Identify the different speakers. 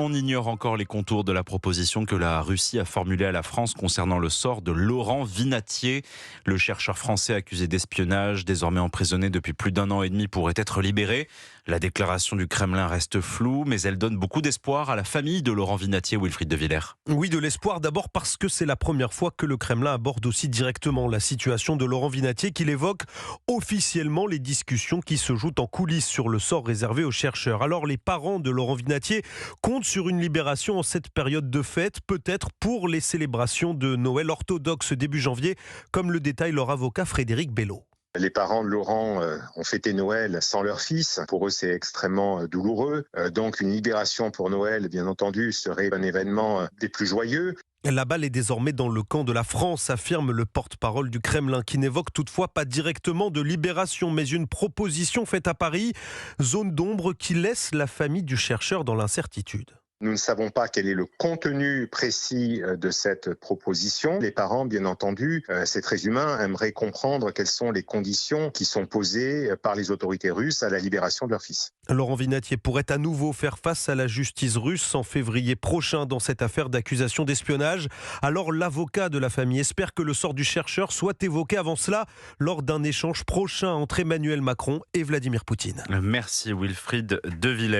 Speaker 1: On ignore encore les contours de la proposition que la Russie a formulée à la France concernant le sort de Laurent Vinatier. Le chercheur français accusé d'espionnage, désormais emprisonné depuis plus d'1 an et demi, pourrait être libéré. La déclaration du Kremlin reste floue, mais elle donne beaucoup d'espoir à la famille de Laurent Vinatier, Wilfried de Villers.
Speaker 2: Oui, de l'espoir d'abord parce que c'est la première fois que le Kremlin aborde aussi directement la situation de Laurent Vinatier, qu'il évoque officiellement les discussions qui se jouent en coulisses sur le sort réservé aux chercheurs. Alors les parents de Laurent Vinatier comptent sur une libération en cette période de fête, peut-être pour les célébrations de Noël orthodoxe début janvier, comme le détaille leur avocat Frédéric Bello.
Speaker 3: Les parents de Laurent ont fêté Noël sans leur fils. Pour eux, c'est extrêmement douloureux. Donc, une libération pour Noël, bien entendu, serait un événement des plus joyeux.
Speaker 2: La balle est désormais dans le camp de la France, affirme le porte-parole du Kremlin, qui n'évoque toutefois pas directement de libération, mais une proposition faite à Paris, zone d'ombre qui laisse la famille du chercheur dans l'incertitude.
Speaker 3: Nous ne savons pas quel est le contenu précis de cette proposition. Les parents, bien entendu, c'est très humain, aimeraient comprendre quelles sont les conditions qui sont posées par les autorités russes à la libération de leur fils.
Speaker 2: Laurent Vinatier pourrait à nouveau faire face à la justice russe en février prochain dans cette affaire d'accusation d'espionnage. Alors l'avocat de la famille espère que le sort du chercheur soit évoqué avant cela lors d'un échange prochain entre Emmanuel Macron et Vladimir Poutine.
Speaker 1: Merci Wilfried de Villers.